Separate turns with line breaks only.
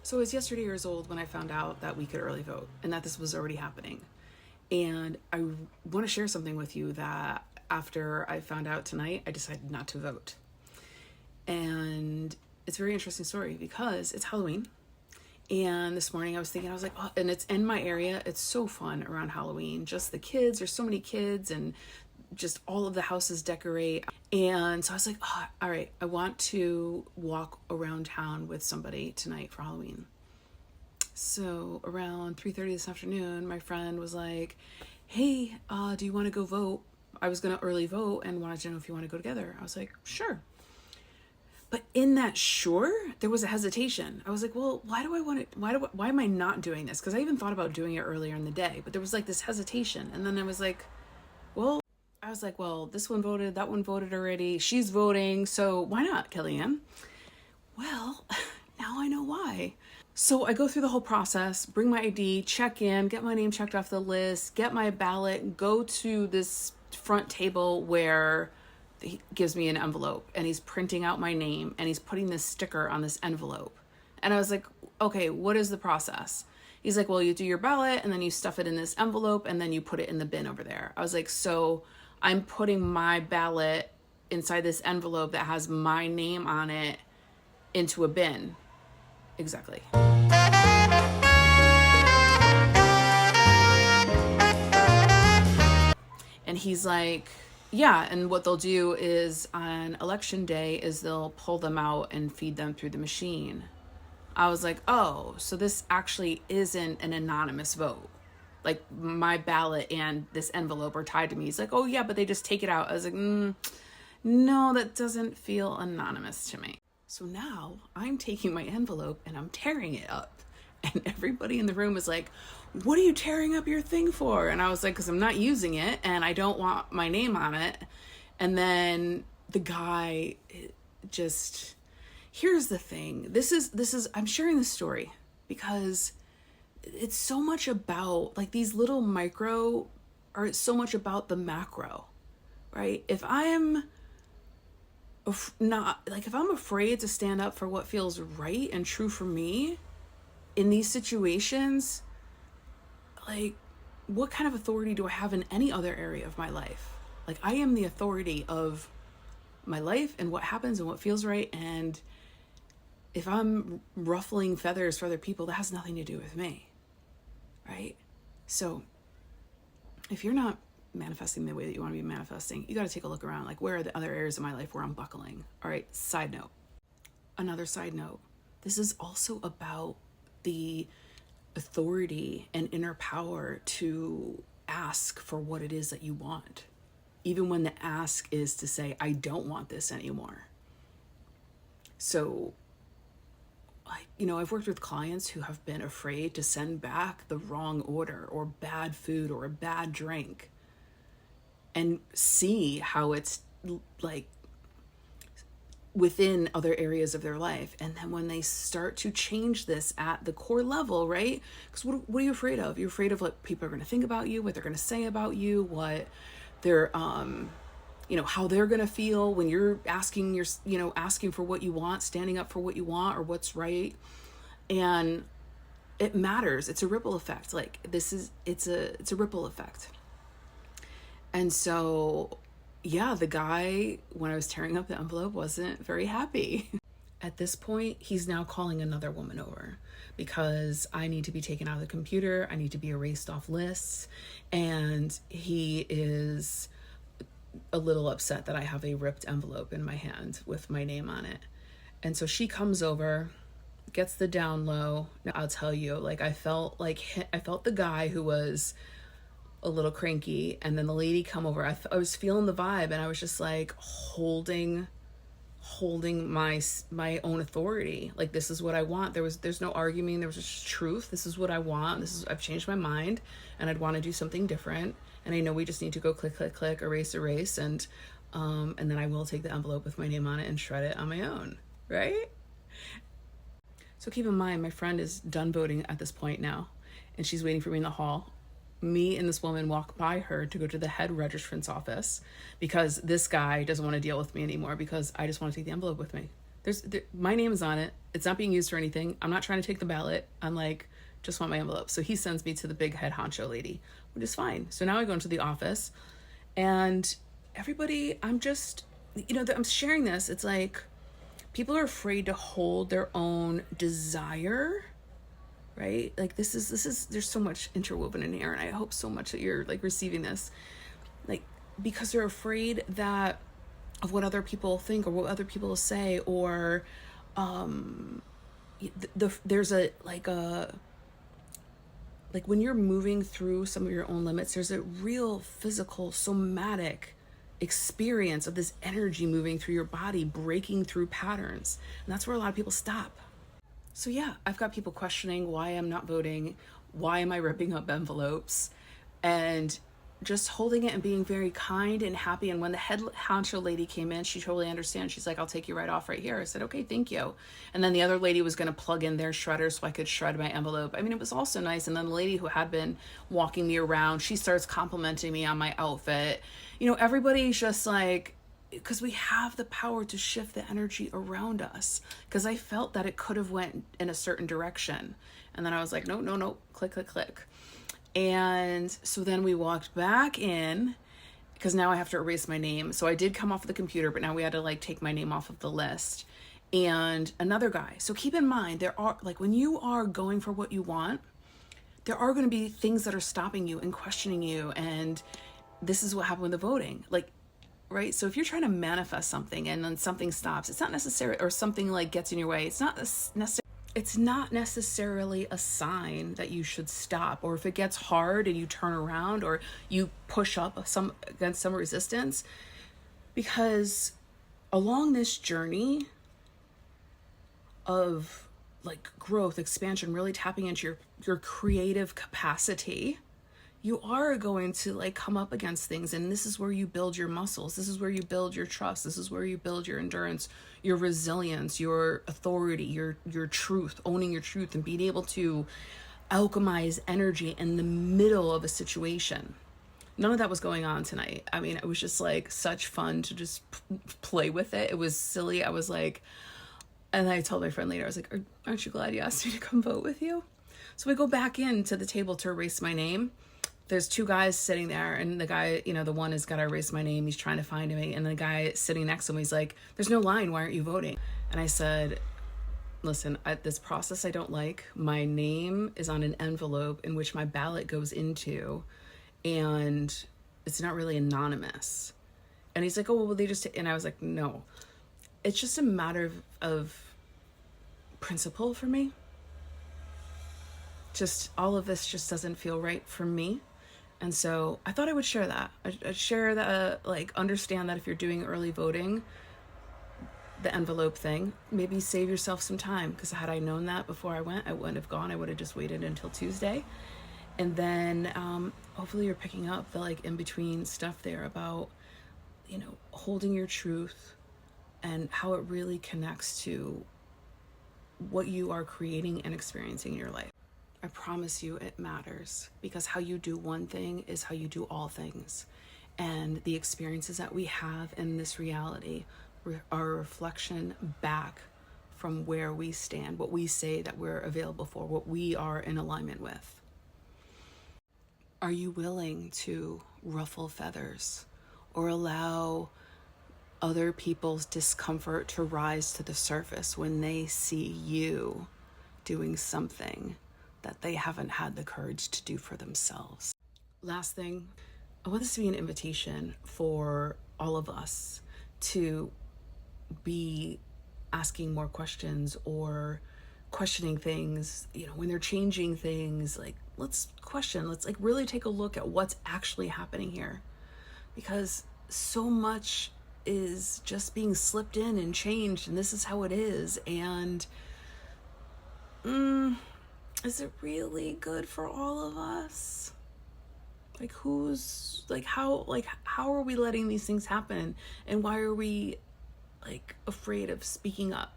So I was yesterday years old when I found out that we could early vote and that this was already happening. And I want to share something with you that after I found out tonight, I decided not to vote. And it's a very interesting story because it's Halloween. And this morning I was thinking, I was like, oh, and it's in my area. It's so fun around Halloween. Just the kids, there's so many kids and just all of the houses decorate. And so I was like, oh, all right, I want to walk around town with somebody tonight for Halloween. So around 3:30 this afternoon, my friend was like, hey, do you want to go vote? I was going to early vote and wanted to know if you want to go together. I was like, sure. But in that sure, there was a hesitation. I was like, well, why am I not doing this? Because I even thought about doing it earlier in the day, but there was like this hesitation. And then I was like, well, this one voted, that one voted already. She's voting. So why not, Kellyanne? Well, now I know why. So I go through the whole process, bring my ID, check in, get my name checked off the list, get my ballot, go to this front table where he gives me an envelope and he's printing out my name and he's putting this sticker on this envelope. And I was like, okay, what is the process? He's like, well, you do your ballot and then you stuff it in this envelope and then you put it in the bin over there. I was like, so I'm putting my ballot inside this envelope that has my name on it into a bin. Exactly. And he's like, yeah, and what they'll do is on election day is they'll pull them out and feed them through the machine. I was like, oh, so this actually isn't an anonymous vote. Like my ballot and this envelope are tied to me. He's like, oh yeah, but they just take it out. I was like, no, that doesn't feel anonymous to me. So now I'm taking my envelope and I'm tearing it up. And everybody in the room is like, what are you tearing up your thing for? And I was like, because I'm not using it and I don't want my name on it. And then the guy just, here's the thing. This is, I'm sharing this story because it's so much about, like, these little micro are so much about the macro, right? If I'm afraid to stand up for what feels right and true for me in these situations, like, what kind of authority do I have in any other area of my life? Like, I am the authority of my life and what happens and what feels right. And if I'm ruffling feathers for other people, that has nothing to do with me, right? So if you're not manifesting the way that you want to be manifesting, you got to take a look around. Like, where are the other areas of my life where I'm buckling? All right, side note. Another side note. This is also about the authority and inner power to ask for what it is that you want, even when the ask is to say, I don't want this anymore. So, I've worked with clients who have been afraid to send back the wrong order or bad food or a bad drink and see how it's like within other areas of their life. And then when they start to change this at the core level, right? Because what are you afraid of? You're afraid of what people are going to think about you, what they're going to say about you, what they're, how they're going to feel when you're asking for what you want, standing up for what you want or what's right. And it matters. It's a ripple effect. Like, it's a ripple effect. And so, yeah, the guy, when I was tearing up the envelope, wasn't very happy. At this point, he's now calling another woman over because I need to be taken out of the computer. I need to be erased off lists. And he is a little upset that I have a ripped envelope in my hand with my name on it. And so she comes over, gets the down low. Now, I'll tell you, like, I felt the guy who was a little cranky, and then the lady come over. I was feeling the vibe, and I was just like holding my own authority. Like, this is what I want. There's no arguing. There was just truth. This is what I want. I've changed my mind, and I'd want to do something different. And I know we just need to go click, click, click, erase, and then I will take the envelope with my name on it and shred it on my own, right? So keep in mind, my friend is done voting at this point now, and she's waiting for me in the hall. Me and this woman walk by her to go to the head registrant's office because this guy doesn't want to deal with me anymore because I just want to take the envelope with me. My name is on it. It's not being used for anything. I'm not trying to take the ballot. I'm like, just want my envelope. So he sends me to the big head honcho lady, which is fine. So now I go into the office, and everybody, I'm just, I'm sharing this. It's like people are afraid to hold their own desire, right? Like this is there's so much interwoven in here, and I hope so much that you're like receiving this, like, because they're afraid that of what other people think or what other people say, or there's like when you're moving through some of your own limits, there's a real physical somatic experience of this energy moving through your body, breaking through patterns, and that's where a lot of people stop. So yeah, I've got people questioning why I'm not voting, why am I ripping up envelopes, and just holding it and being very kind and happy. And when the head honcho lady came in, she totally understands. She's like, I'll take you right off right here. I said, okay, thank you. And then the other lady was going to plug in their shredder so I could shred my envelope. I mean, it was also nice. And then the lady who had been walking me around, she starts complimenting me on my outfit. Everybody's just like, because we have the power to shift the energy around us, because I felt that it could have went in a certain direction. And then I was like, no, click, click, click. And so then we walked back in, because now I have to erase my name. So I did come off of the computer, but now we had to like take my name off of the list. And another guy. So keep in mind, there are, like, when you are going for what you want, there are going to be things that are stopping you and questioning you. And this is what happened with the voting. Like, right? So if you're trying to manifest something and then something stops, it's not necessary, or something like gets in your way, it's not necessarily a sign that you should stop. Or if it gets hard and you turn around or you push up against some resistance, because along this journey of like growth, expansion, really tapping into your creative capacity, you are going to like come up against things. And this is where you build your muscles. This is where you build your trust. This is where you build your endurance, your resilience, your authority, your truth, owning your truth, and being able to alchemize energy in the middle of a situation. None of that was going on tonight. I mean, it was just like such fun to just play with it. It was silly. I was like, and I told my friend later, I was like, aren't you glad you asked me to come vote with you? So we go back into the table to erase my name. There's two guys sitting there, and the guy, the one has got to erase my name. He's trying to find me. And the guy sitting next to him, he's like, there's no line. Why aren't you voting? And I said, listen, this process I don't like. My name is on an envelope in which my ballot goes into, and it's not really anonymous. And he's like, oh, well, they just, and I was like, no, it's just a matter of principle for me. Just all of this just doesn't feel right for me. And so I thought I would share that. I'd share that, like, understand that if you're doing early voting, the envelope thing, maybe save yourself some time, because had I known that before I went, I wouldn't have gone. I would have just waited until Tuesday. And then hopefully you're picking up the like in between stuff there about, holding your truth and how it really connects to what you are creating and experiencing in your life. I promise you it matters, because how you do one thing is how you do all things. And the experiences that we have in this reality are a reflection back from where we stand, what we say that we're available for, what we are in alignment with. Are you willing to ruffle feathers or allow other people's discomfort to rise to the surface when they see you doing something that they haven't had the courage to do for themselves? Last thing, I want this to be an invitation for all of us to be asking more questions or questioning things, when they're changing things. Like, let's question, let's like really take a look at what's actually happening here, because so much is just being slipped in and changed, and this is how it is. And is it really good for all of us? Like, how are we letting these things happen? And why are we like afraid of speaking up?